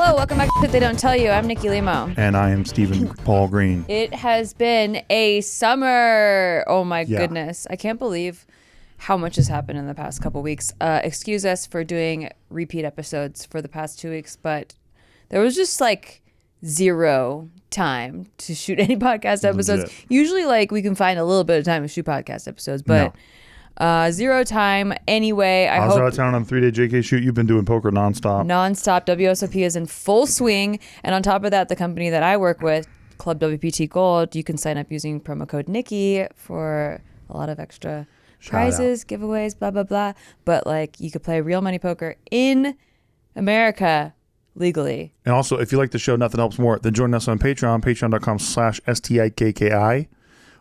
Hello, welcome back to Shit They Don't Tell You. I'm Nikki Limo. And I am Stephen Paul Green. It has been a summer. Oh my goodness. I can't believe how much has happened in the past couple weeks. Excuse us for doing repeat episodes for the past 2 weeks, but there was just like zero time to shoot any podcast episodes. Legit. Usually like we can find a little bit of time to shoot podcast episodes, but zero time. Anyway, I was out of town on a 3-day JK shoot. You've been doing poker nonstop. WSOP is in full swing. And on top of that, the company that I work with, Club WPT Gold, you can sign up using promo code Nikki for a lot of extra prizes, giveaways, blah, blah, blah. But like you could play real money poker in America legally. And also, if you like the show, nothing helps more than join us on Patreon, patreon.com/STIKKI.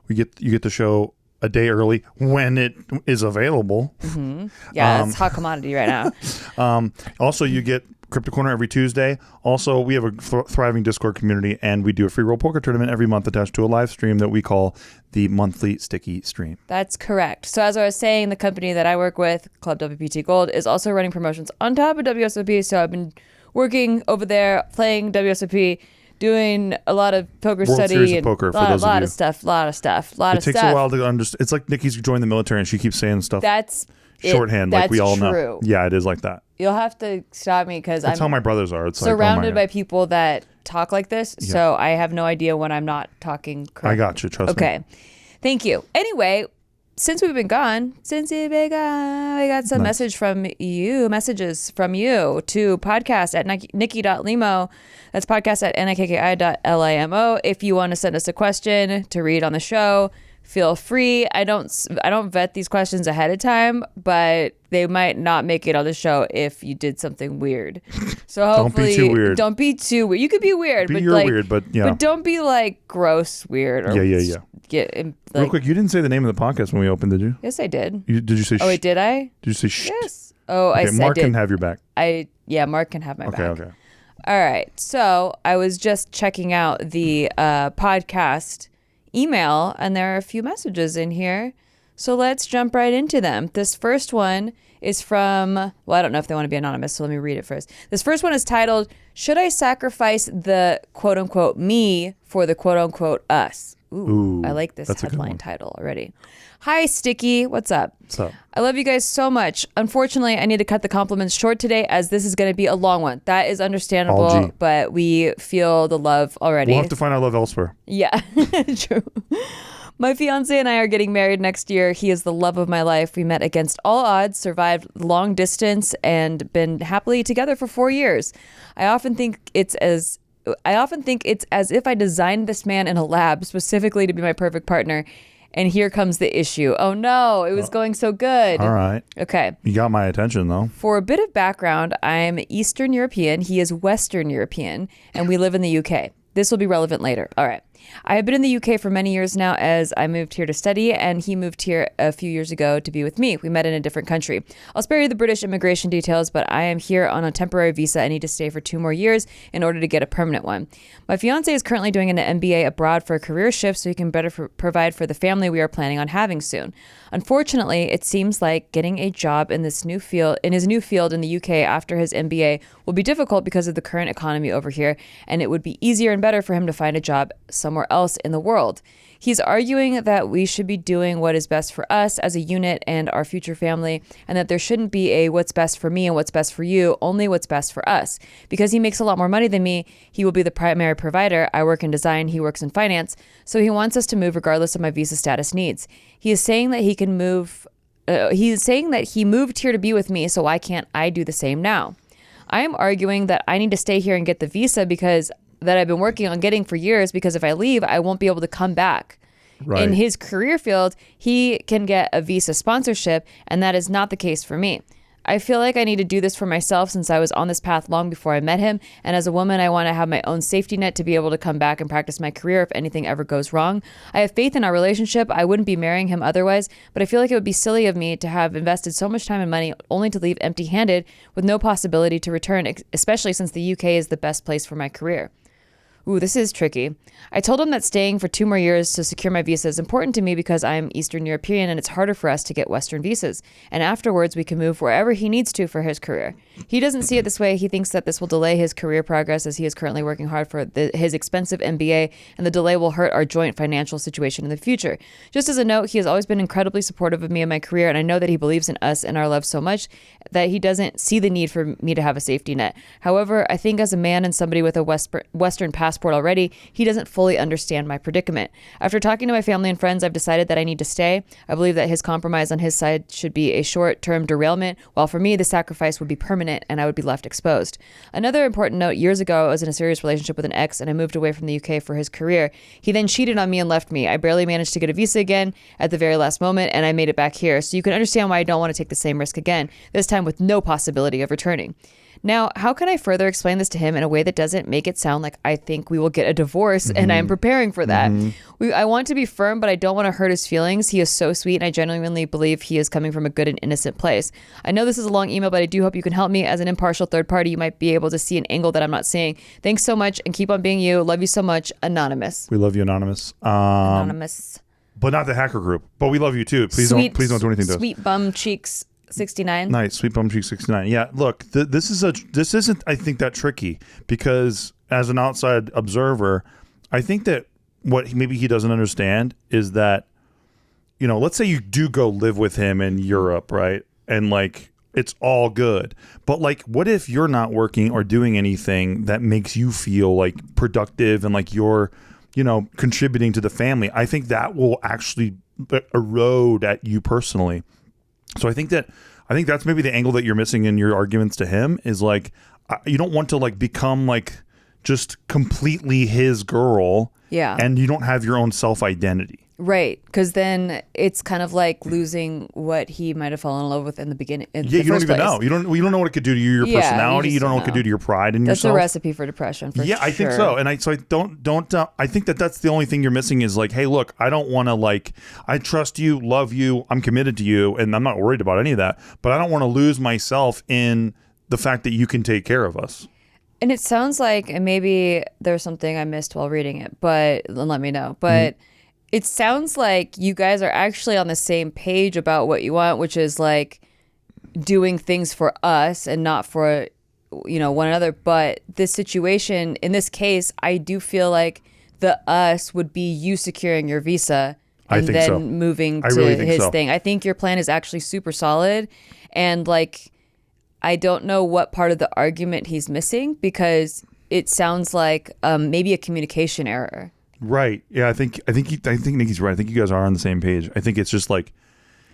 You get the show a day early when it is available. Mm-hmm. Yeah, it's hot commodity right now. Also, you get Crypto Corner every Tuesday. Also, we have a thriving Discord community, and we do a free roll poker tournament every month attached to a live stream that we call the monthly sticky stream. That's correct. So as I was saying, the company that I work with, Club WPT Gold, is also running promotions on top of WSOP. So I've been working over there, playing WSOP, doing a lot of poker World study Series and of poker, a lot of stuff. It takes a while to understand. It's like Nikki's joined the military and she keeps saying stuff. That's shorthand, like we all true. know. Yeah, it is like that. You'll have to stop me because That's how my brothers are. It's surrounded like, by people that talk like this, so I have no idea when I'm not talking correctly. I got you. Trust me. Okay, thank you. Anyway, since we've been gone, we got some messages from you to podcast at nikki.limo. That's podcast at nikki.limo. If you want to send us a question to read on the show, feel free. I don't vet these questions ahead of time, but they might not make it on the show if you did something weird. So hopefully, don't be too weird. You could be weird, weird, but yeah. But don't be like gross weird. Or Yeah. Real quick, you didn't say the name of the podcast when we opened, did you? Yes, I did. Did you say? Oh, wait, did I? Did you say? Shh? Yes. Oh, okay, I said. Mark can have your back. Mark can have my back. Okay. All right. So I was just checking out the podcast email, and there are a few messages in here. So let's jump right into them. This first one is from, well, I don't know if they want to be anonymous, so let me read it first. This first one is titled, "Should I sacrifice the quote-unquote me for the quote-unquote us?" Ooh, I like this headline title already. Hi, Sticky. What's up? What's up? I love you guys so much. Unfortunately, I need to cut the compliments short today as this is going to be a long one. That is understandable, but we feel the love already. We'll have to find our love elsewhere. Yeah, true. My fiance and I are getting married next year. He is the love of my life. We met against all odds, survived long distance, and been happily together for 4 years. I often think it's as if I designed this man in a lab specifically to be my perfect partner. And here comes the issue. Oh no, it was going so good. All right. Okay. You got my attention though. For a bit of background, I'm Eastern European. He is Western European, and we live in the UK. This will be relevant later. All right. I have been in the UK for many years now as I moved here to study, and he moved here a few years ago to be with me. We met in a different country. I'll spare you the British immigration details, but I am here on a temporary visa. I need to stay for 2 more years in order to get a permanent one. My fiance is currently doing an MBA abroad for a career shift so he can better provide for the family we are planning on having soon. Unfortunately, it seems like getting a job in his new field in the UK after his MBA will be difficult because of the current economy over here, and it would be easier and better for him to find a job somewhere else in the world. He's arguing that we should be doing what is best for us as a unit and our future family, and that there shouldn't be a what's best for me and what's best for you, only what's best for us. Because he makes a lot more money than me, he will be the primary provider. I work in design, he works in finance, so he wants us to move regardless of my visa status needs. He is saying that he can move. He's saying that he moved here to be with me, so why can't I do the same now? I am arguing that I need to stay here and get the visa that I've been working on getting for years, because if I leave, I won't be able to come back. Right. In his career field, he can get a visa sponsorship, and that is not the case for me. I feel like I need to do this for myself since I was on this path long before I met him, and as a woman, I want to have my own safety net to be able to come back and practice my career if anything ever goes wrong. I have faith in our relationship. I wouldn't be marrying him otherwise, but I feel like it would be silly of me to have invested so much time and money only to leave empty-handed with no possibility to return, especially since the UK is the best place for my career. Ooh, this is tricky. I told him that staying for 2 more years to secure my visa is important to me because I'm Eastern European and it's harder for us to get Western visas. And afterwards, we can move wherever he needs to for his career. He doesn't see it this way. He thinks that this will delay his career progress as he is currently working hard for his expensive MBA, and the delay will hurt our joint financial situation in the future. Just as a note, he has always been incredibly supportive of me and my career, and I know that he believes in us and our love so much that he doesn't see the need for me to have a safety net. However, I think as a man and somebody with a Western passport already, he doesn't fully understand my predicament. After talking to my family and friends, I've decided that I need to stay. I believe that his compromise on his side should be a short-term derailment, while for me, the sacrifice would be permanent and I would be left exposed. Another important note, years ago, I was in a serious relationship with an ex and I moved away from the UK for his career. He then cheated on me and left me. I barely managed to get a visa again at the very last moment, and I made it back here. So you can understand why I don't want to take the same risk again, this time with no possibility of returning. Now, how can I further explain this to him in a way that doesn't make it sound like I think we will get a divorce and I'm preparing for that? I want to be firm, but I don't want to hurt his feelings. He is so sweet, and I genuinely believe he is coming from a good and innocent place. I know this is a long email, but I do hope you can help me. As an impartial third party, you might be able to see an angle that I'm not seeing. Thanks so much, and keep on being you. Love you so much, Anonymous. We love you, Anonymous. Anonymous. But not the hacker group. But we love you too. Please don't do anything to us. Sweet bum cheeks 69. Nice, sweet bum cheek 69. Yeah, look, this isn't I think that tricky, because as an outside observer, I think that what maybe he doesn't understand is that, you know, let's say you do go live with him in Europe, right? And like it's all good. But like, what if you're not working or doing anything that makes you feel like productive and like you're, you know, contributing to the family? I think that will actually erode at you personally. So I think that's maybe the angle that you're missing in your arguments to him, is like, you don't want to like become like just completely his girl. Yeah. And you don't have your own self-identity. Right, because then it's kind of like losing what he might have fallen in love with in the beginning. You don't even know. You don't know what it could do to your personality. You don't know what it could do to your pride in yourself. That's a recipe for depression. For sure. I think so. And I don't. I think that's the only thing you're missing is like, hey, look, I don't want to like. I trust you, love you, I'm committed to you, and I'm not worried about any of that. But I don't want to lose myself in the fact that you can take care of us. And it sounds like, and maybe there's something I missed while reading it, but let me know. But. It sounds like you guys are actually on the same page about what you want, which is like doing things for us and not for, you know, one another. But this situation, in this case, I do feel like the us would be you securing your visa and then moving to his thing. I think your plan is actually super solid. And like, I don't know what part of the argument he's missing, because it sounds like maybe a communication error. Right. Yeah, I think Nikki's right. I think you guys are on the same page. I think it's just like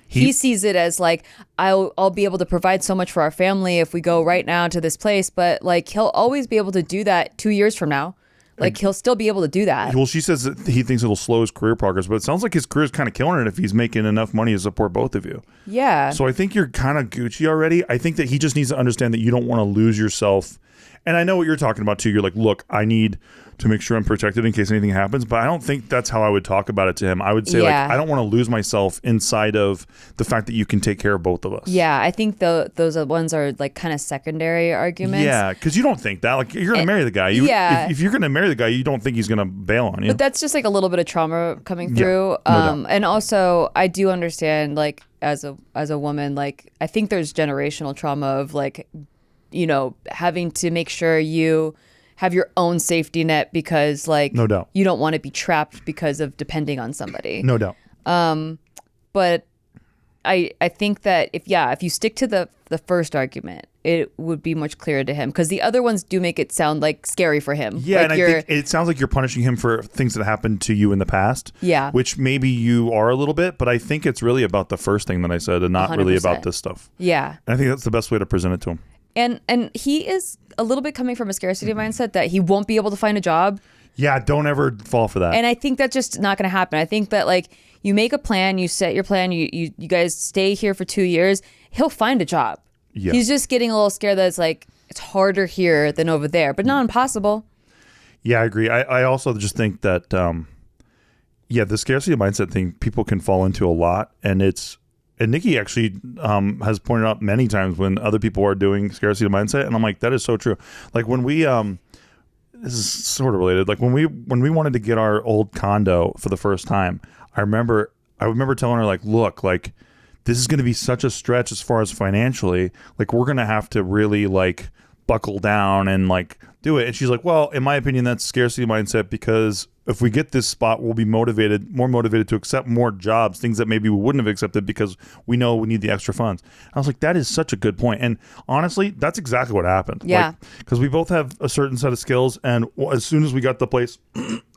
he sees it as like, I'll be able to provide so much for our family if we go right now to this place, but like he'll always be able to do that 2 years from now. Like he'll still be able to do that. Well, she says that he thinks it'll slow his career progress, but it sounds like his career is kind of killing it if he's making enough money to support both of you. Yeah. So I think you're kind of Gucci already. I think that he just needs to understand that you don't want to lose yourself. And I know what you're talking about too. You're like, look, I need to make sure I'm protected in case anything happens. But I don't think that's how I would talk about it to him. I would say like, I don't want to lose myself inside of the fact that you can take care of both of us. Yeah, I think those ones are like kind of secondary arguments. Yeah, because you don't think that. Like, you're going to marry the guy. If you're going to marry the guy, you don't think he's going to bail on you. But that's just like a little bit of trauma coming through. And also, I do understand, like, as a woman, like, I think there's generational trauma of like, you know, having to make sure you have your own safety net because, like, no doubt, you don't want to be trapped because of depending on somebody. No doubt. But I think that if you stick to the first argument, it would be much clearer to him, because the other ones do make it sound like scary for him. Yeah, like, and I think it sounds like you're punishing him for things that happened to you in the past. Yeah. Which maybe you are a little bit, but I think it's really about the first thing that I said and not 100%. Really about this stuff. Yeah. And I think that's the best way to present it to him. And he is a little bit coming from a scarcity mindset that he won't be able to find a job. Yeah, don't ever fall for that. And I think that's just not going to happen. I think that, like, you make a plan, you set your plan, you guys stay here for 2 years, he'll find a job. Yeah. He's just getting a little scared that it's like, it's harder here than over there, but not impossible. Yeah, I agree. I also just think that, the scarcity mindset thing people can fall into a lot. And Nikki actually has pointed out many times when other people are doing scarcity mindset. And I'm like, that is so true. Like when we, this is sort of related. Like when we wanted to get our old condo for the first time, I remember telling her like, look, like this is going to be such a stretch as far as financially. Like we're going to have to really like buckle down and like do it. And she's like, well, in my opinion, that's scarcity mindset, because if we get this spot, we'll be more motivated to accept more jobs, things that maybe we wouldn't have accepted because we know we need the extra funds. I was like, that is such a good point. And honestly, that's exactly what happened. Yeah. Because we both have a certain set of skills. And as soon as we got the place,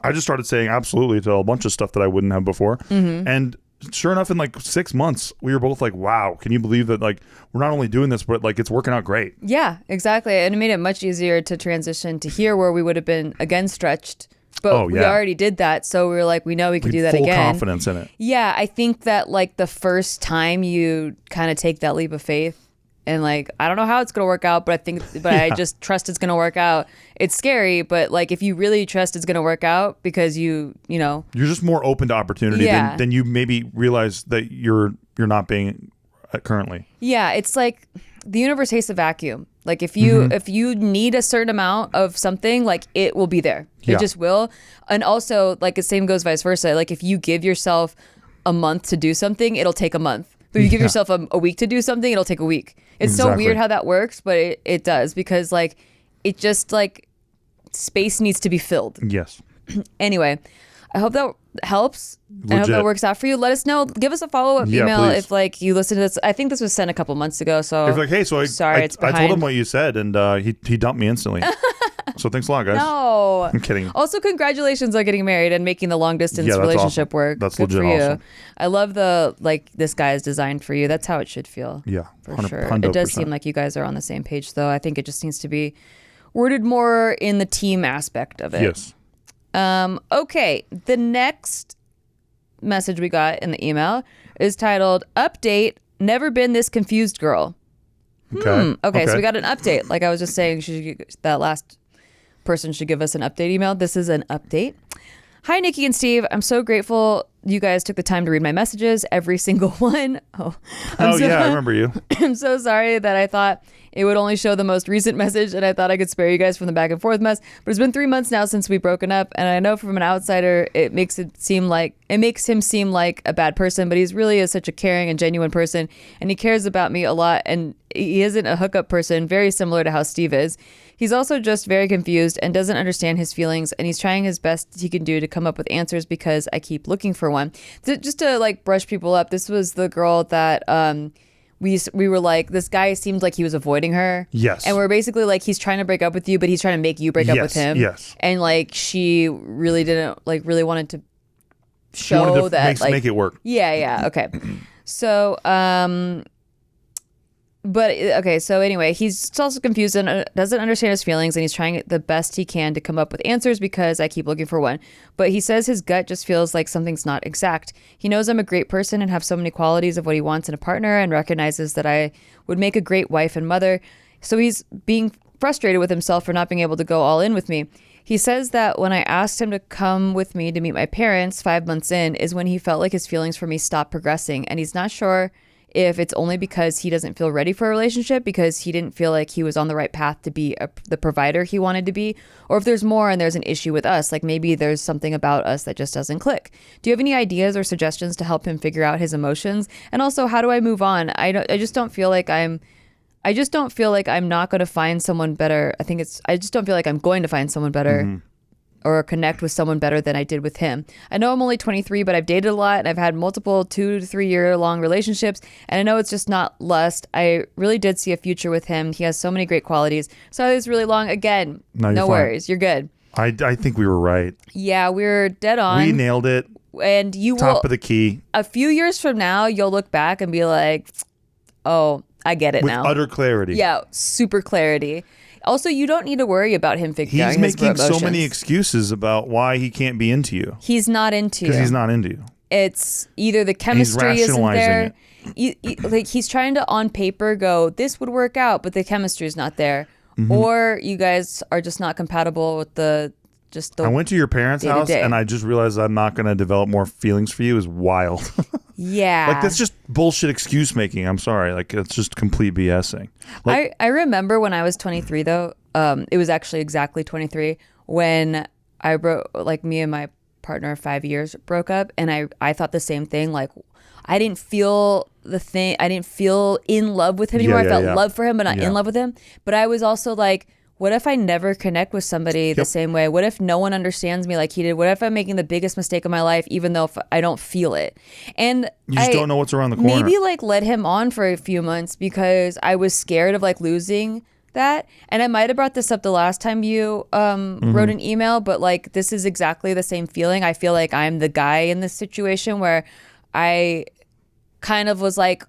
I just started saying absolutely to a bunch of stuff that I wouldn't have before. Mm-hmm. And sure enough, in like 6 months, we were both like, wow, can you believe that like we're not only doing this, but like it's working out great. Yeah, exactly. And it made it much easier to transition to here, where we would have been again stretched. But we already did that. So we were like, we know we could do that full again. Full confidence in it. Yeah, I think that like the first time you kind of take that leap of faith and like, I don't know how it's going to work out, but I just trust it's going to work out. It's scary, but like if you really trust it's going to work out, because you know. You're just more open to opportunity than you maybe realize that you're not being currently. Yeah, it's like the universe hates a vacuum. Like if you need a certain amount of something, like it will be there. It just will. And also like the same goes vice versa. Like if you give yourself a month to do something, it'll take a month. But if you give yourself a week to do something, it'll take a week. It's so weird how that works, but it does, because like it just like space needs to be filled. Yes. Anyway, I hope that helps. I hope that works out for you. Let us know. Give us a follow-up email if like you listen to this. I think this was sent a couple months ago. So if like, hey, so sorry, it's behind. I told him what you said, and he dumped me instantly. So thanks a lot, guys. No, I'm kidding. Also, congratulations on getting married and making the long-distance relationship awesome. work. That's good legit for you. awesome. I love the like this guy is designed for you. That's how it should feel. Yeah, for sure. It does seem like you guys are on the same page, though. I think it just needs to be worded more in the team aspect of it. Yes. Okay. The next message we got in the email is titled "Update: Never been this confused girl." Okay. So we got an update. Like I was just saying, that last person should give us an update email. This is an update. Hi, Nikki and Steve. I'm so grateful you guys took the time to read my messages, every single one. I remember you. I'm so sorry that I thought it would only show the most recent message, and I thought I could spare you guys from the back and forth mess. But it's been 3 months now since we've broken up, and I know from an outsider it makes him seem like a bad person, but he's really such a caring and genuine person, and he cares about me a lot, and he isn't a hookup person, very similar to how Steve is. He's also just very confused and doesn't understand his feelings, and he's trying his best he can do to come up with answers because I keep looking for one. Just to like brush people up, this was the girl that we were like, this guy seemed like he was avoiding her. Yes. And we're basically like, he's trying to break up with you, but he's trying to make you break up with him. Yes. And like, she really didn't really wanted to show that make it work. Yeah. Okay. So, so anyway, he's also confused and doesn't understand his feelings, and he's trying the best he can to come up with answers because I keep looking for one. But he says his gut just feels like something's not exact. He knows I'm a great person and have so many qualities of what he wants in a partner, and recognizes that I would make a great wife and mother. So he's being frustrated with himself for not being able to go all in with me. He says that when I asked him to come with me to meet my parents 5 months in is when he felt like his feelings for me stopped progressing, and he's not sure if it's only because he doesn't feel ready for a relationship because he didn't feel like he was on the right path to be the provider he wanted to be, or if there's more and there's an issue with us, like maybe there's something about us that just doesn't click. Do you have any ideas or suggestions to help him figure out his emotions? And also, how do I move on? I just don't feel like I'm not going to find someone better. I just don't feel like I'm going to find someone better or connect with someone better than I did with him. I know I'm only 23, but I've dated a lot and I've had multiple 2 to 3 year long relationships. And I know it's just not lust. I really did see a future with him. He has so many great qualities. So it was really long. Again, no worries. You're good. I think we were right. Yeah, we're dead on. We nailed it. And you Top of the key. A few years from now, you'll look back and be like, oh, I get it now. With utter clarity. Yeah, super clarity. Also, you don't need to worry about him figuring out his emotions. He's making so many excuses about why he can't be into you. He's not into you. Because he's not into you. It's either the chemistry isn't there. Like he's trying to, on paper, go, this would work out, but the chemistry is not there. Or you guys are just not compatible with the I went to your parents' house and I just realized I'm not going to develop more feelings for you is wild. Yeah. Like that's just bullshit excuse making. I'm sorry. Like it's just complete BSing. I remember when I was 23 though, it was actually exactly 23 when I broke, like me and my partner of 5 years broke up, and I thought the same thing. Like, I didn't feel I didn't feel in love with him anymore. I felt love for him, but not in love with him. But I was also like, what if I never connect with somebody the same way? What if no one understands me like he did? What if I'm making the biggest mistake of my life, even though I don't feel it? And you just don't know what's around the corner. Maybe like let him on for a few months because I was scared of like losing that. And I might have brought this up the last time you wrote an email, but like this is exactly the same feeling. I feel like I'm the guy in this situation where I kind of was like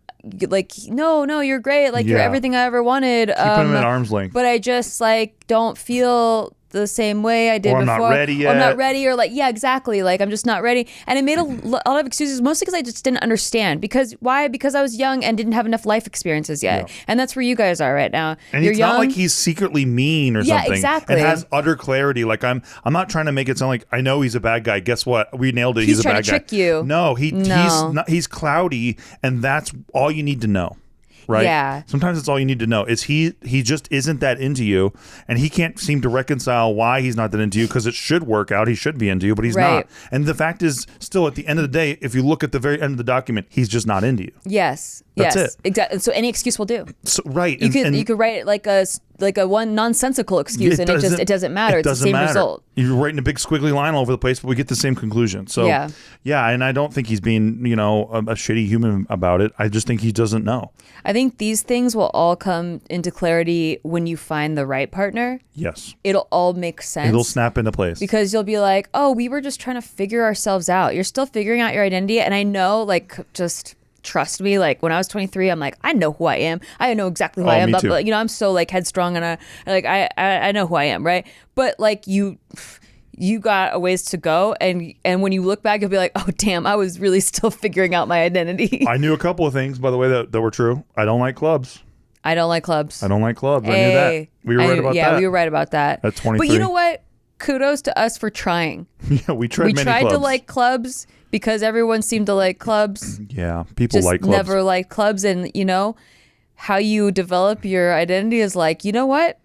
no, you're great, like you're everything I ever wanted. Keeping him at arm's length. But I just like don't feel the same way I did or I'm before. Not ready yet. Or I'm not ready, or like exactly, like I'm just not ready. And I made a lot of excuses, mostly because I just didn't understand. Because why? Because I was young and didn't have enough life experiences yet. And that's where you guys are right now. And you're it's young. not like he's secretly mean or something. Exactly. It has utter clarity. Like I'm not trying to make it sound like I know he's a bad guy. Guess what? We nailed it. He's a bad guy. He's trying to trick you. No, he's cloudy, and that's all you need to know. Right? Yeah. Sometimes it's all you need to know is he just isn't that into you, and he can't seem to reconcile why he's not that into you, because it should work out. He should be into you, but he's not. And the fact is, still at the end of the day, if you look at the very end of the document, he's just not into you. Yes. That's it. Exactly. So any excuse will do. So, right. You could write it like a one nonsensical excuse, and it doesn't matter. It's the same result. You're writing a big squiggly line all over the place, but we get the same conclusion. So yeah, and I don't think he's being a shitty human about it. I just think he doesn't know. I think these things will all come into clarity when you find the right partner. Yes. It'll all make sense. It'll snap into place. Because you'll be like, oh, we were just trying to figure ourselves out. You're still figuring out your identity. And I know, like, just trust me. Like, when I was 23, I'm like, I know who I am. I know exactly who I am. Me too. But, I'm so, like, headstrong, and I know who I am, right? But, like, you got a ways to go, and when you look back, you'll be like, oh damn, I was really still figuring out my identity. I knew a couple of things, by the way, that were true. I don't like clubs. I don't like clubs. I don't like clubs. I knew that. We were right about that. Yeah, we were right about that. At 23. But you know what? Kudos to us for trying. Yeah, we tried many clubs. To like clubs because everyone seemed to like clubs. Yeah, people just like clubs. Never liked clubs, and how you develop your identity is like, you know what?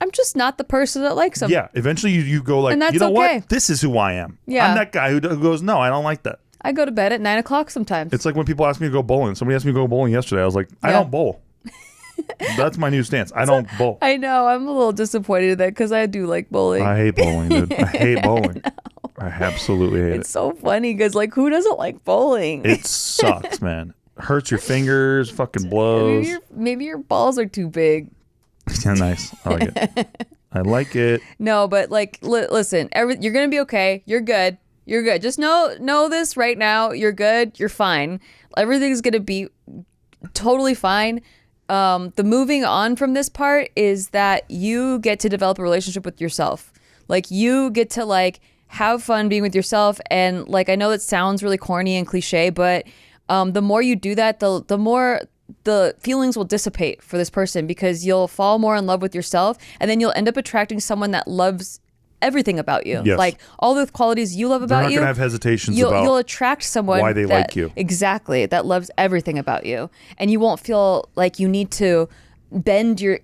I'm just not the person that likes them. Yeah, eventually you go like, and that's you know okay. what? This is who I am. Yeah. I'm that guy who goes, no, I don't like that. I go to bed at 9:00 sometimes. It's like when people ask me to go bowling. Somebody asked me to go bowling yesterday. I was like, I don't bowl. That's my new stance. I don't bowl. I know. I'm a little disappointed in that because I do like bowling. I hate bowling, dude. I hate bowling. I absolutely hate it. It's so funny because, like, who doesn't like bowling? It sucks, man. Hurts your fingers, fucking blows. Maybe your balls are too big. Yeah, nice. I like it. I like it. No, but like, listen, you're gonna be okay. You're good. You're good. Just know this right now. You're good. You're fine. Everything's gonna be totally fine. The moving on from this part is that you get to develop a relationship with yourself. Like, you get to like have fun being with yourself. And like, I know that sounds really corny and cliche, but the more you do that, the more the feelings will dissipate for this person, because you'll fall more in love with yourself, and then you'll end up attracting someone that loves everything about you. Yes. Like all the qualities you love about you. They're not going to have hesitations about you'll attract someone why they like you. Exactly. That loves everything about you. And you won't feel like you need to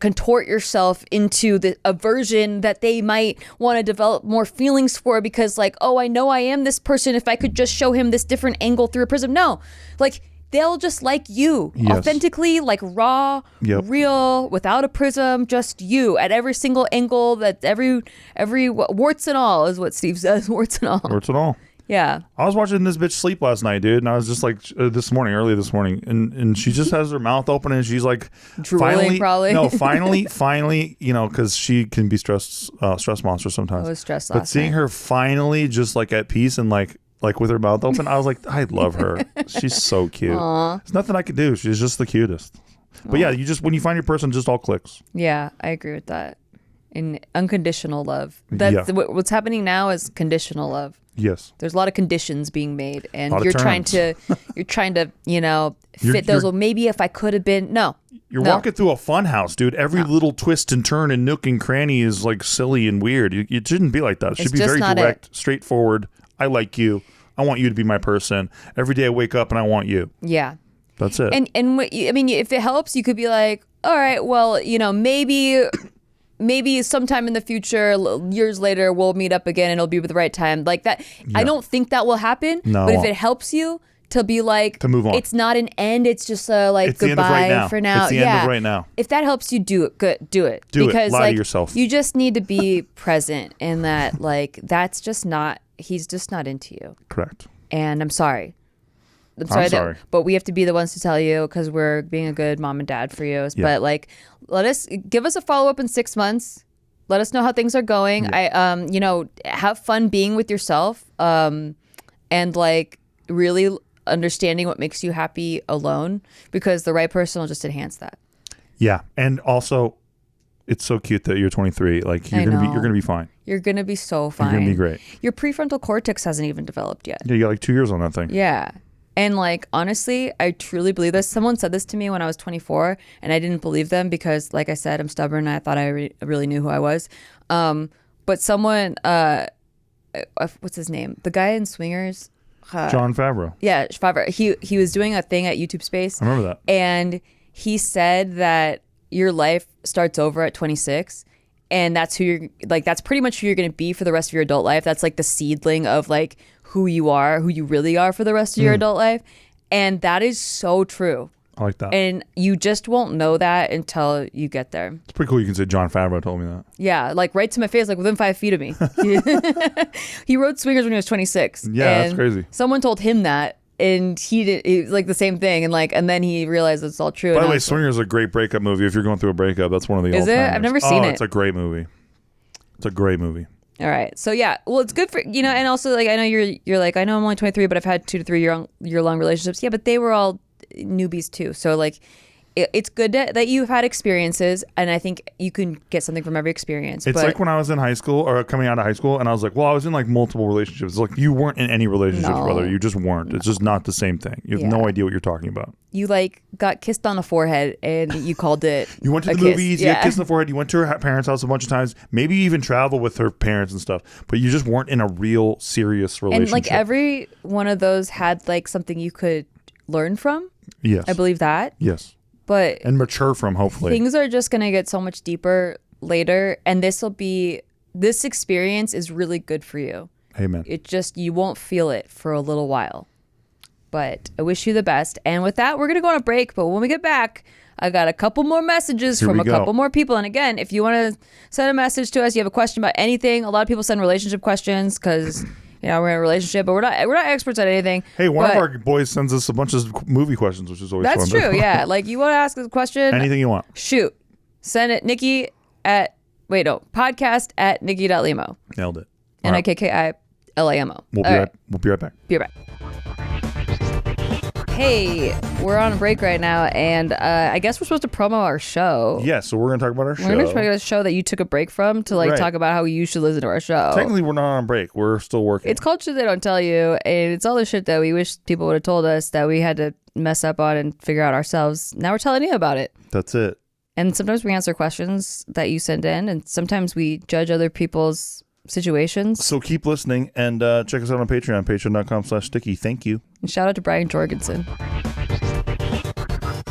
contort yourself into a version that they might want to develop more feelings for, because like, oh, I know I am this person if I could just show him this different angle through a prism. No, like, they'll just like you authentically, like raw, real, without a prism, just you at every single angle, that every warts and all is what Steve says. Warts and all. Warts and all. Yeah. I was watching this bitch sleep last night, dude, and I was just like, early this morning, and she just has her mouth open, and she's like, drooling, probably. No, finally, because she can be stress monster sometimes. I was stressed but last seeing night. her finally just like at peace and like with her mouth open, I was like, I love her. She's so cute. Aww. There's nothing I could do. She's just the cutest. But yeah, when you find your person, just all clicks. Yeah, I agree with that. In unconditional love. What's happening now is conditional love. Yes. There's a lot of conditions being made, and you're trying to fit those. Well, maybe if I could have been. No. You're walking through a fun house, dude. Every little twist and turn and nook and cranny is like silly and weird. It shouldn't be like that. It should be very direct, straightforward. I like you. I want you to be my person. Every day I wake up and I want you. Yeah. That's it. And I mean, if it helps, you could be like, all right, well, maybe maybe sometime in the future, years later, we'll meet up again and it'll be the right time. Like that. I don't think that will happen. No, but if it helps you to be like, to move on, it's not an end. It's just a like it's goodbye the end of right now. for now. It's the end of right now. If that helps you, do it. Good, do it. Do because, it. Lie like, to yourself. You just need to be present in that. Like that's just not. He's just not into you. Correct. And I'm sorry. I'm sorry. But we have to be the ones to tell you because we're being a good mom and dad for you. Yeah. But like, give us a follow up in 6 months. Let us know how things are going. Yeah. Have fun being with yourself. And like really understanding what makes you happy alone, because the right person will just enhance that. Yeah. And also, it's so cute that you're 23. Like you're gonna be fine. You're gonna be so fine. You're gonna be great. Your prefrontal cortex hasn't even developed yet. Yeah, you got like 2 years on that thing. Yeah. And like, honestly, I truly believe this. Someone said this to me when I was 24 and I didn't believe them because, like I said, I'm stubborn and I thought I really knew who I was. But someone, what's his name? The guy in Swingers? Jon Favreau. Yeah, Favreau. He was doing a thing at YouTube Space. I remember that. And he said that your life starts over at 26. And that's who you're like, that's pretty much who you're going to be for the rest of your adult life. That's like the seedling of like who you are, who you really are for the rest of your adult life. And that is so true. I like that. And you just won't know that until you get there. It's pretty cool. You can say Jon Favreau told me that. Yeah, like right to my face, like within 5 feet of me. He wrote Swingers when he was 26. Yeah, that's crazy. Someone told him that. And he like the same thing, and then he realized it's all true. By the way, Swingers is a great breakup movie. If you're going through a breakup, that's one of the. Is it? I've never seen it. It's a great movie. It's a great movie. All right, so yeah, well, it's good for and also like I know you're like I know I'm only 23, but I've had 2 to 3 year long relationships. Yeah, but they were all newbies too. So like, it's good that you've had experiences, and I think you can get something from every experience. It's like when I was in high school or coming out of high school, and I was like, well, I was in like multiple relationships. It's like you weren't in any relationships, brother. You just weren't. It's just not the same thing. You have no idea what you're talking about. You like got kissed on the forehead, and you called it. You went to the movies. You got kissed on the forehead. You went to her parents' house a bunch of times. Maybe you even traveled with her parents and stuff. But you just weren't in a real serious relationship. And like every one of those had like something you could learn from. Yes, I believe that. Yes. And mature from, hopefully. Things are just going to get so much deeper later. And this experience is really good for you. Amen. You won't feel it for a little while. But I wish you the best. And with that, we're going to go on a break. But when we get back, I got a couple more messages from a couple more people. And again, if you want to send a message to us, you have a question about anything. A lot of people send relationship questions because... we're in a relationship, but we're not experts at anything. Hey, one of our boys sends us a bunch of movie questions, which is always fun. That's true, yeah. Like, you want to ask a question? Anything you want. Shoot. Send it, podcast at Nikki.Limo. Nailed it. NIKKILAMO. We'll be right back. Be right back. Hey, we're on a break right now, and I guess we're supposed to promo our show. Yeah, so we're going to talk about our show. We're going to talk about a show that you took a break from to talk about how you should listen to our show. Technically, we're not on break. We're still working. It's called Shit They Don't Tell You, and it's all the shit that we wish people would have told us that we had to mess up on and figure out ourselves. Now we're telling you about it. That's it. And sometimes we answer questions that you send in, and sometimes we judge other people's situations. So keep listening and check us out on Patreon, patreon.com/sticky. Thank you. And shout out to Brian Jorgensen.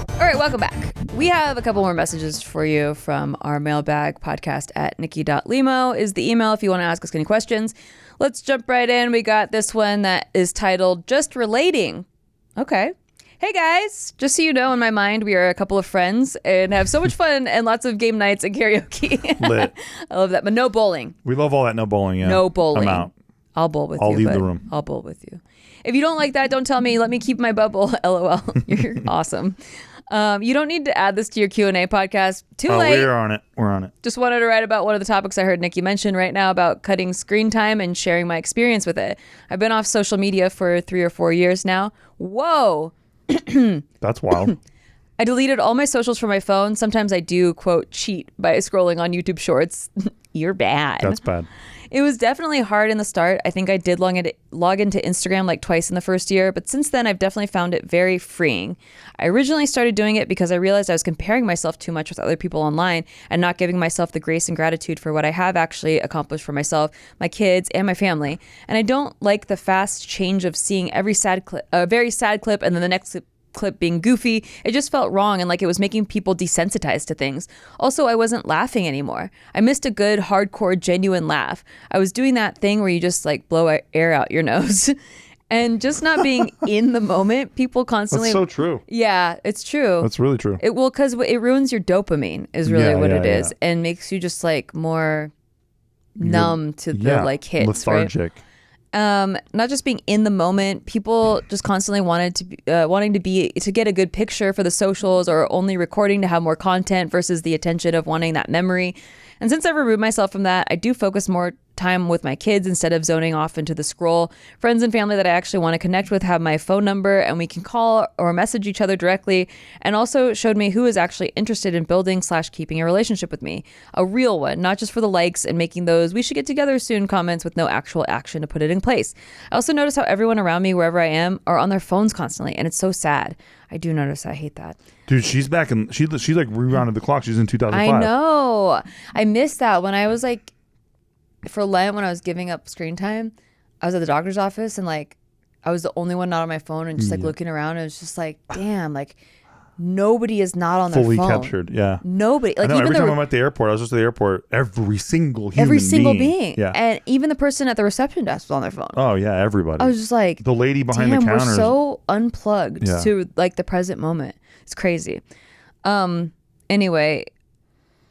All right, welcome back. We have a couple more messages for you from our mailbag. Podcast at Nikki.Limo is the email if you want to ask us any questions. Let's jump right in. We got this one that is titled Just Relating. Okay. Hey guys, just so you know, in my mind, we are a couple of friends and have so much fun and lots of game nights and karaoke. Lit. I love that, but no bowling. We love all that. No bowling, yeah. No bowling. I'm out. I'll bowl with you. I'll leave the room. I'll bowl with you. If you don't like that, don't tell me. Let me keep my bubble. LOL. You're awesome. You don't need to add this to your Q&A podcast. Too late. We're on it. We're on it. Just wanted to write about one of the topics I heard Nikki mention right now about cutting screen time and sharing my experience with it. I've been off social media for 3 or 4 years now. Whoa. That's wild. I deleted all my socials from my phone. Sometimes I do, quote, cheat by scrolling on YouTube Shorts. You're bad. That's bad. It was definitely hard in the start. I think I did log into Instagram like twice in the first year, but since then I've definitely found it very freeing. I originally started doing it because I realized I was comparing myself too much with other people online and not giving myself the grace and gratitude for what I have actually accomplished for myself, my kids, and my family. And I don't like the fast change of seeing a very sad clip and then the next clip being goofy. It just felt wrong and like it was making people desensitized to things. Also, I wasn't laughing anymore. I missed a good, hardcore, genuine laugh. I was doing that thing where you just like blow air out your nose. And just not being in the moment, people constantly. That's so true. Yeah, it's true. That's really true. Because it ruins your dopamine is really what it is, and makes you just like more numb to the like hits, lethargic. Right? Not just being in the moment. People just constantly wanting to get a good picture for the socials, or only recording to have more content versus the attention of wanting that memory. And since I've removed myself from that, I do focus more time with my kids instead of zoning off into the scroll. Friends and family that I actually want to connect with have my phone number, and we can call or message each other directly, and also showed me who is actually interested in building/keeping a relationship with me. A real one, not just for the likes and making those "we should get together soon" comments with no actual action to put it in place. I also notice how everyone around me, wherever I am, are on their phones constantly, and it's so sad. I do notice. I hate that. Dude, she's back in. She like rewounded the clock. She's in 2005. I know. I missed that when I was like, for Lent, when I was giving up screen time, I was at the doctor's office and like I was the only one not on my phone and just like looking around, and it was just like, damn, like nobody is not on fully their phone. Captured. Yeah. Nobody. Like, I know, even every time I'm at the airport, I was just at the airport. Every single being. Yeah. And even the person at the reception desk was on their phone. Oh yeah, everybody. I was just like, the lady behind the counter. We're so unplugged to like the present moment. It's crazy. Anyway,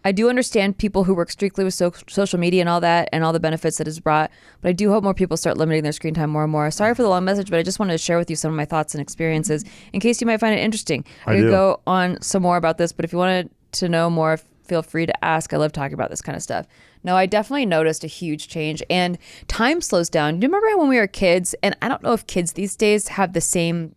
I do understand people who work strictly with social media and all that, and all the benefits that it's brought, but I do hope more people start limiting their screen time more and more. Sorry for the long message, but I just wanted to share with you some of my thoughts and experiences in case you might find it interesting. I could go on some more about this, but if you wanted to know more, feel free to ask. I love talking about this kind of stuff. No, I definitely noticed a huge change, and time slows down. Do you remember when we were kids? And I don't know if kids these days have the same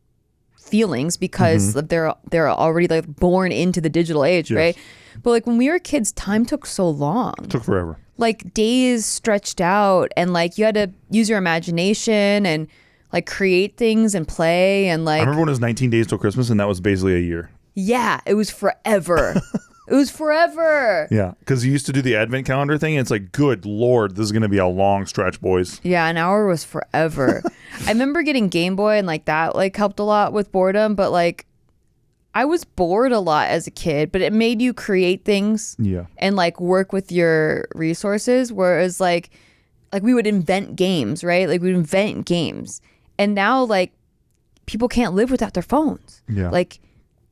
feelings because they're already like born into the digital age, right? But like when we were kids, time took so long. It took forever. Like days stretched out, and like you had to use your imagination and like create things and play, and like I remember when it was 19 days till Christmas, and that was basically a year. Yeah, it was forever. It was forever. Yeah, because you used to do the advent calendar thing, and it's like, good Lord, this is going to be a long stretch, boys. Yeah, an hour was forever. I remember getting Game Boy, and like that like helped a lot with boredom, but like I was bored a lot as a kid, but it made you create things and like work with your resources, whereas like we would invent games, right? Like we'd invent games. And now like people can't live without their phones. Yeah. Like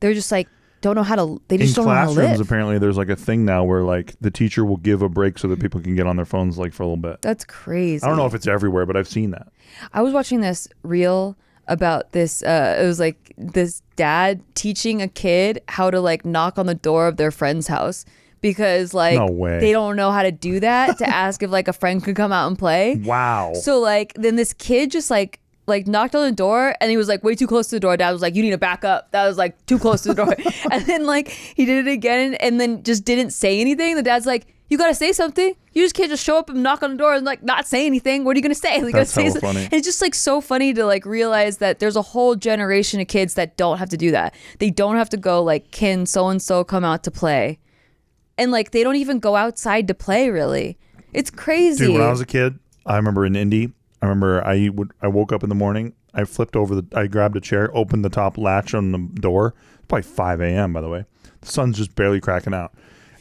they're just like, don't know how to, they just don't know how to live. In classrooms, apparently there's like a thing now where like the teacher will give a break so that people can get on their phones like for a little bit. That's crazy. I don't know if it's everywhere, but I've seen that. I was watching this reel about this, it was like this dad teaching a kid how to like knock on the door of their friend's house because like no way. They don't know how to do that to ask if like a friend could come out and play. Wow. So like then this kid just like knocked on the door, and he was like way too close to the door. Dad was like, you need to back up. That was like too close to the door. And then like he did it again and then just didn't say anything. The dad's like, you gotta say something. You just can't just show up and knock on the door and like not say anything. What are you gonna say? Like, that's gotta say so funny. And it's just like so funny to like realize that there's a whole generation of kids that don't have to do that. They don't have to go like, can so and so come out to play? And like they don't even go outside to play really. It's crazy. Dude, when I was a kid, I remember in Indy, I woke up in the morning, I grabbed a chair, opened the top latch on the door. It's probably 5 a.m. by the way. The sun's just barely cracking out.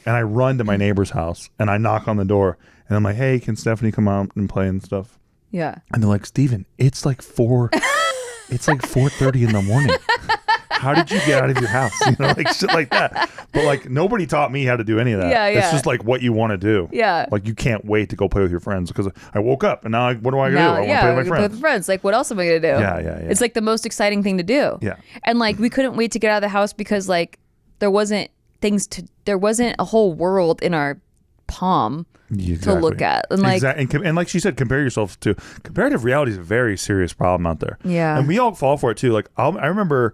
And I run to my neighbor's house and I knock on the door and I'm like, hey, can Stephanie come out and play and stuff? Yeah. And they're like, Steven, it's like 4:30 in the morning. How did you get out of your house? You know, like shit like that. But like nobody taught me how to do any of that. Yeah, It's just like what you want to do. Yeah. Like you can't wait to go play with your friends because I woke up and now what do I do? I want to play with my friends. Like what else am I going to do? Yeah. It's like the most exciting thing to do. Yeah. And like we couldn't wait to get out of the house because like there wasn't a whole world in our palm to look at. And like and like she said, compare yourself to comparative reality is a very serious problem out there. Yeah. And we all fall for it too. Like I remember,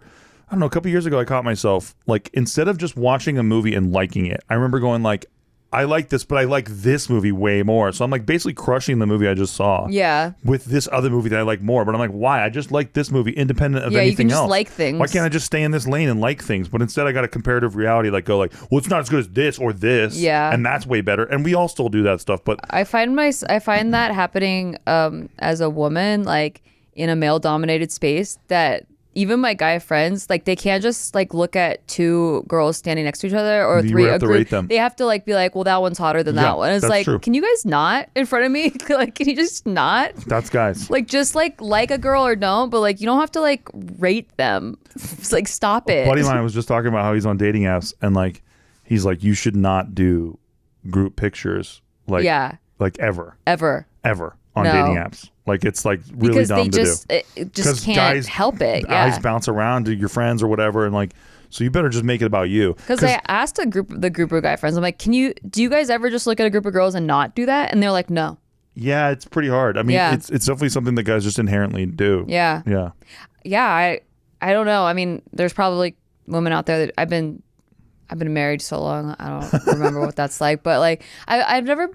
I don't know, a couple years ago I caught myself like instead of just watching a movie and liking it, I remember going like, I like this, but I like this movie way more. So I'm like basically crushing the movie I just saw. Yeah. With this other movie that I like more. But I'm like, why? I just like this movie independent of anything else. Yeah, you can just like things. Why can't I just stay in this lane and like things? But instead I got a comparative reality like go like, well, it's not as good as this or this. Yeah. And that's way better. And we all still do that stuff. But I find that happening as a woman, like in a male dominated space, that even my guy friends, like they can't just like look at two girls standing next to each other or You three. have A to group. rate them. They have to like be like, well, that one's hotter than that one. It's that's like, true. can you guys not in front of me? Like, can you just not? That's guys. Like, just like a girl or don't, but like you don't have to like rate them. It's like, stop it. A buddy of mine was just talking about how he's on dating apps and like he's like, you should not do group pictures like ever on dating apps. Like it's like really because dumb they to do. It just can't help it. Yeah. Eyes bounce around to your friends or whatever, and like, so you better just make it about you. Because I asked the group of guy friends, I'm like, do you guys ever just look at a group of girls and not do that? And they're like, no. Yeah, it's pretty hard. I mean, it's definitely something that guys just inherently do. Yeah. Yeah. Yeah. I don't know. I mean, there's probably women out there that I've been married so long, I don't remember what that's like. But like, I've never.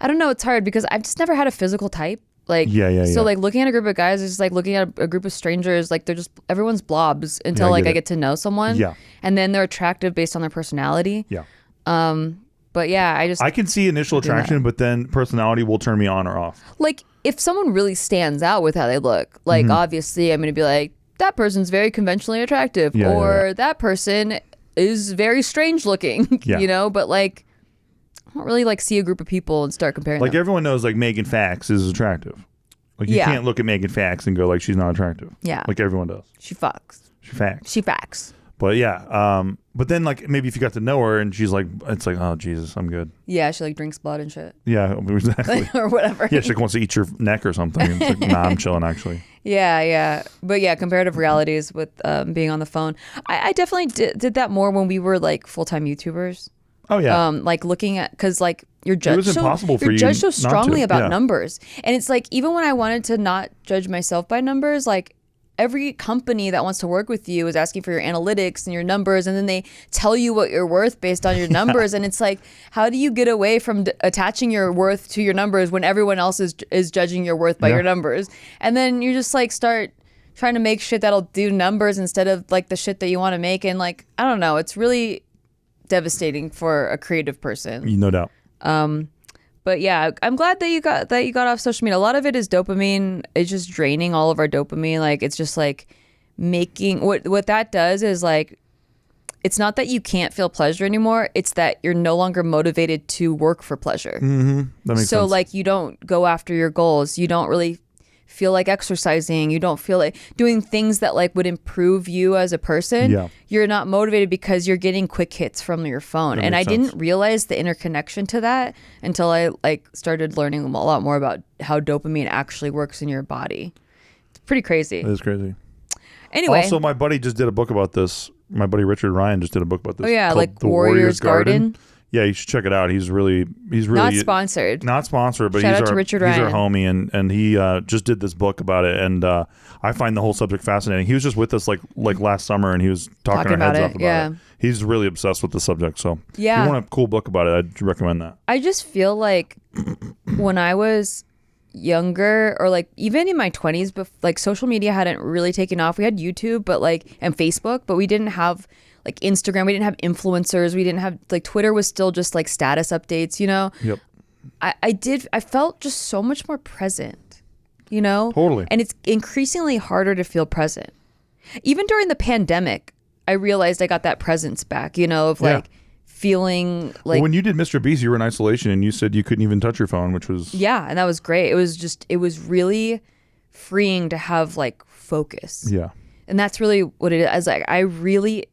I don't know. It's hard because I've just never had a physical type. Like, so like looking at a group of guys is just like looking at a group of strangers. Like they're just, everyone's blobs until I get to know someone. Yeah. And then they're attractive based on their personality. Yeah. But yeah, I can see initial attraction, but then personality will turn me on or off. Like if someone really stands out with how they look, like obviously I'm going to be like, that person's very conventionally attractive, or that person is very strange looking, you know, but like, I don't really like see a group of people and start comparing like them. Everyone knows like Megan Fax is attractive. Like you can't look at Megan Fax and go like she's not attractive. Yeah. Like everyone does. She fucks. She facts. But yeah, but then like maybe if you got to know her and she's like, it's like, oh Jesus, I'm good. Yeah, she like drinks blood and shit. Yeah, exactly. Or whatever. Yeah, she like, wants to eat your neck or something. It's like, nah, I'm chilling actually. Yeah. But yeah, comparative realities with being on the phone. I definitely did that more when we were like full-time YouTubers. Oh yeah. Like looking at, because like you're judged. It was impossible for you're you judged so not strongly to. about Yeah. numbers, and it's like even when I wanted to not judge myself by numbers, like every company that wants to work with you is asking for your analytics and your numbers, and then they tell you what you're worth based on your numbers, and it's like, how do you get away from attaching your worth to your numbers when everyone else is judging your worth by your numbers, and then you just like start trying to make shit that'll do numbers instead of like the shit that you want to make, and like I don't know, it's really devastating for a creative person. No doubt. But yeah, I'm glad that you got off social media. A lot of it is dopamine. It's just draining all of our dopamine. Like it's just like making what that does is like, it's not that you can't feel pleasure anymore. It's that you're no longer motivated to work for pleasure. Mm-hmm. That makes sense. So like you don't go after your goals. You don't really feel like exercising. You don't feel like doing things that like would improve you as a person. Yeah. You're not motivated because you're getting quick hits from your phone. And I didn't realize the interconnection to that until I like started learning a lot more about how dopamine actually works in your body. It's pretty crazy. It is crazy. Anyway. Also, my buddy just did a book about this. My buddy Richard Ryan just did a book about this. Oh yeah, called like The Warrior's Garden. Yeah, you should check it out. He's really not sponsored. Not sponsored, but Shout out he's to our Richard he's our Ryan. homie, and he just did this book about it, and I find the whole subject fascinating. He was just with us like last summer, and he was talking our about heads it, off about it. He's really obsessed with the subject, so if you want a cool book about it, I'd recommend that. I just feel like when I was younger, or like even in my 20s, like social media hadn't really taken off. We had YouTube, but like, and Facebook, but we didn't have like Instagram. We didn't have influencers. We didn't have like Twitter was still just like status updates, you know? Yep. I felt just so much more present, you know? Totally. And it's increasingly harder to feel present. Even during the pandemic, I realized I got that presence back, you know, of like feeling like. Well, when you did Mr. Beast, you were in isolation and you said you couldn't even touch your phone, which was. Yeah. And that was great. It was really freeing to have like focus. Yeah. And that's really what it is. Like, I really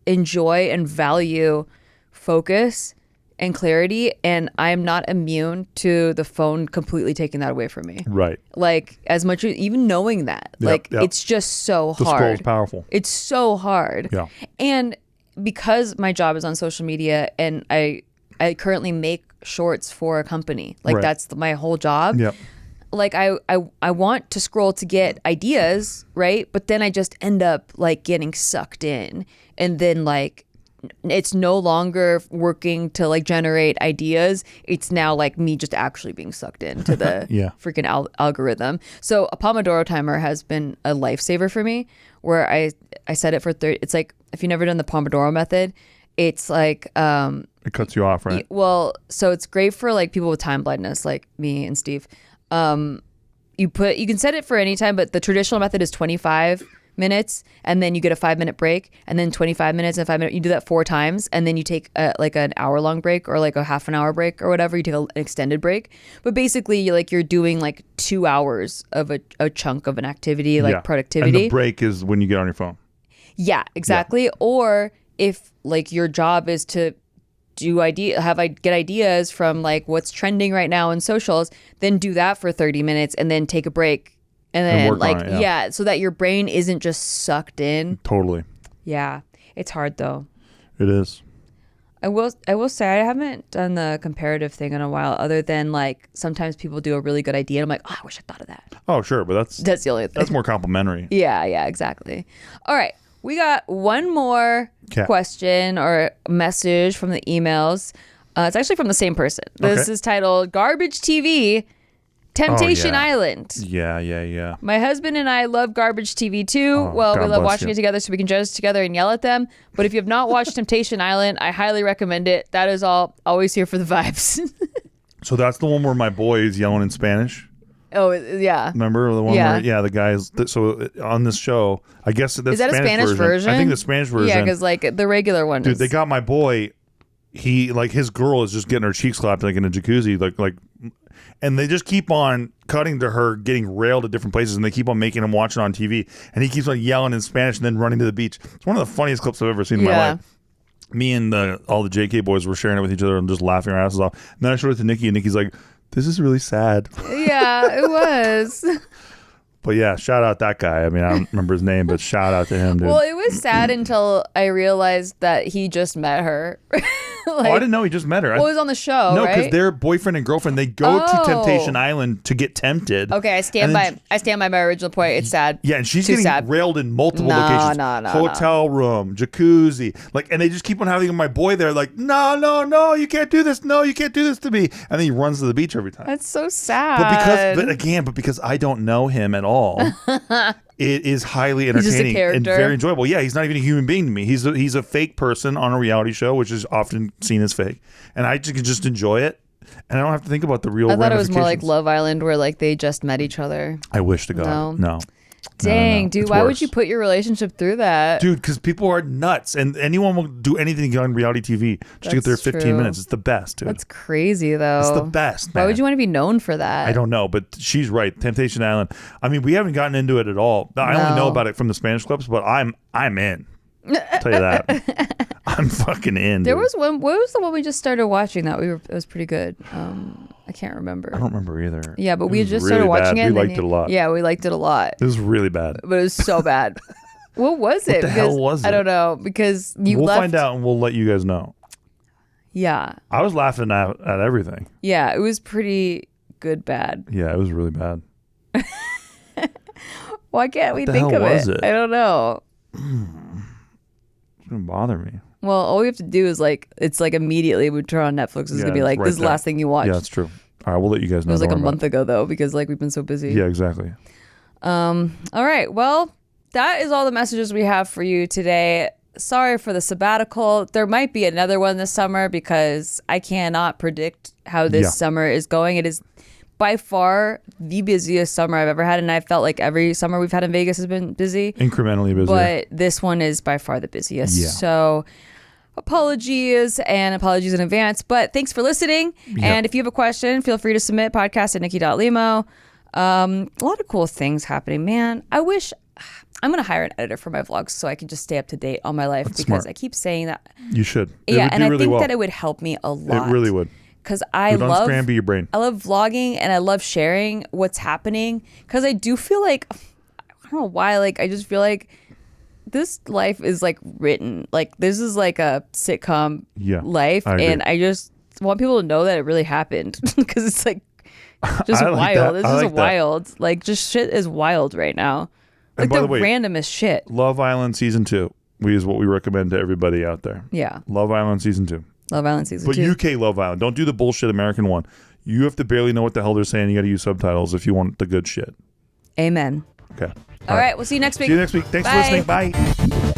enjoy and value focus and clarity, and I'm not immune to the phone completely taking that away from me. Right. Like as much as even knowing that, it's just so the hard. scroll is powerful. It's so hard. Yeah. And because my job is on social media, and I currently make shorts for a company, like that's my whole job. Yep. Like I want to scroll to get ideas, right? But then I just end up like getting sucked in, and then like it's no longer working to like generate ideas. It's now like me just actually being sucked into the freaking algorithm. So a Pomodoro timer has been a lifesaver for me, where I set it for 30. It's like, if you've never done the Pomodoro method, it's like it cuts you off, right? Well, so it's great for like people with time blindness like me and Steve. You can set it for any time, but the traditional method is 25 minutes, and then you get a 5-minute break, and then 25 minutes and 5 minutes. You do that 4 times, and then you take like an hour-long break or like a half an hour break or whatever. You take an extended break. But basically, you're doing like 2 hours of a chunk of an activity, like productivity. And the break is when you get on your phone. Yeah, exactly. Yeah. Or if like your job is to get ideas from like what's trending right now in socials, then do that for 30 minutes and then take a break and then like it, so that your brain isn't just sucked in. Totally. Yeah, it's hard though. It is. I will say I haven't done the comparative thing in a while, other than like sometimes people do a really good idea and I'm like, oh, I wish I thought of that. Oh, sure, but that's the only thing. That's more complimentary. Yeah, exactly. All right. We got one more question or message from the emails. It's actually from the same person. This is titled Garbage TV, Temptation Island. Yeah. My husband and I love Garbage TV too. We love watching it together so we can judge together and yell at them. But if you have not watched Temptation Island, I highly recommend it. That is all. Always here for the vibes. So that's the one where my boy is yelling in Spanish? Oh, yeah. Remember the one where, the guys, so on this show, I guess that's is that Spanish a Spanish version? I think the Spanish version. Yeah, because like the regular one Dude, they got my boy, he, like his girl is just getting her cheeks slapped like in a jacuzzi, like, and they just keep on cutting to her getting railed at different places and they keep on making him watch it on TV and he keeps on yelling in Spanish and then running to the beach. It's one of the funniest clips I've ever seen in my life. Me and all the JK boys were sharing it with each other and just laughing our asses off. And then I showed it to Nikki and Nikki's like, this is really sad. Yeah, it was. But yeah, shout out that guy. I mean, I don't remember his name, but shout out to him, dude. Well, it was sad until I realized that he just met her. I didn't know he just met her. Well, it was on the show, No, right? because they're boyfriend and girlfriend. They go to Temptation Island to get tempted. Okay, I stand by my original point. It's sad. Yeah, and she's Too getting sad. railed in multiple locations. No. Hotel room, jacuzzi. Like, and they just keep on having my boy there like, no, you can't do this. No, you can't do this to me. And then he runs to the beach every time. That's so sad. But because I don't know him at all, it is highly entertaining and very enjoyable. Yeah, he's not even a human being to me. He's a fake person on a reality show, which is often seen as fake. And I can just enjoy it. And I don't have to think about the real ramifications. I thought it was more like Love Island where like they just met each other. I wish to God. No. Dang, dude, why would you put your relationship through that? Dude, because people are nuts and anyone will do anything to get on reality TV just to get there 15 minutes. It's the best, dude. That's crazy, though. It's the best, man. Why would you want to be known for that? I don't know, but she's right. Temptation Island. I mean, we haven't gotten into it at all. I only know about it from the Spanish clips, but I'm in. I'll tell you that. I'm fucking in. There was one. What was the one we just started watching that it was pretty good? I can't remember. I don't remember either. Yeah, but we just started watching it. We liked it a lot. Yeah, we liked it a lot. It was really bad. But it was so bad. What was it? What the hell was it? I don't know because we'll find out and we'll let you guys know. Yeah. I was laughing at everything. Yeah, it was pretty good bad. Yeah, it was really bad. Why can't we think of it? I don't know. It's gonna bother me. Well, all we have to do is it's like immediately we turn on Netflix. It's gonna be like this is the last thing you watch. Yeah, that's true. All right, we'll let you guys know. It was like a month ago though, because like we've been so busy. Yeah, exactly. All right. Well, that is all the messages we have for you today. Sorry for the sabbatical. There might be another one this summer because I cannot predict how this summer is going. It is by far the busiest summer I've ever had, and I felt like every summer we've had in Vegas has been busy. Incrementally busy. But this one is by far the busiest. Yeah. So apologies in advance, but thanks for listening. Yeah. And if you have a question, feel free to submit podcast@nikki.limo. A lot of cool things happening, man. I wish I'm going to hire an editor for my vlogs so I can just stay up to date on my life. That's because smart. I keep saying that. You should. Yeah, and I think that it would help me a lot. It really would. Because I love unscramble your brain. I love vlogging and I love sharing what's happening because I do feel like, I don't know why, like I just feel like this life is like written. Like this is like a sitcom life. And I just want people to know that it really happened because it's like just wild. This is wild. Like just shit is wild right now. Like the randomest shit. Love Island season 2 is what we recommend to everybody out there. Yeah. Love Island season 2. Love Island season 2. But UK Love Island. Don't do the bullshit American one. You have to barely know what the hell they're saying. You got to use subtitles if you want the good shit. Amen. Okay. All right. We'll see you next week. See you next week. Thanks for listening. Bye.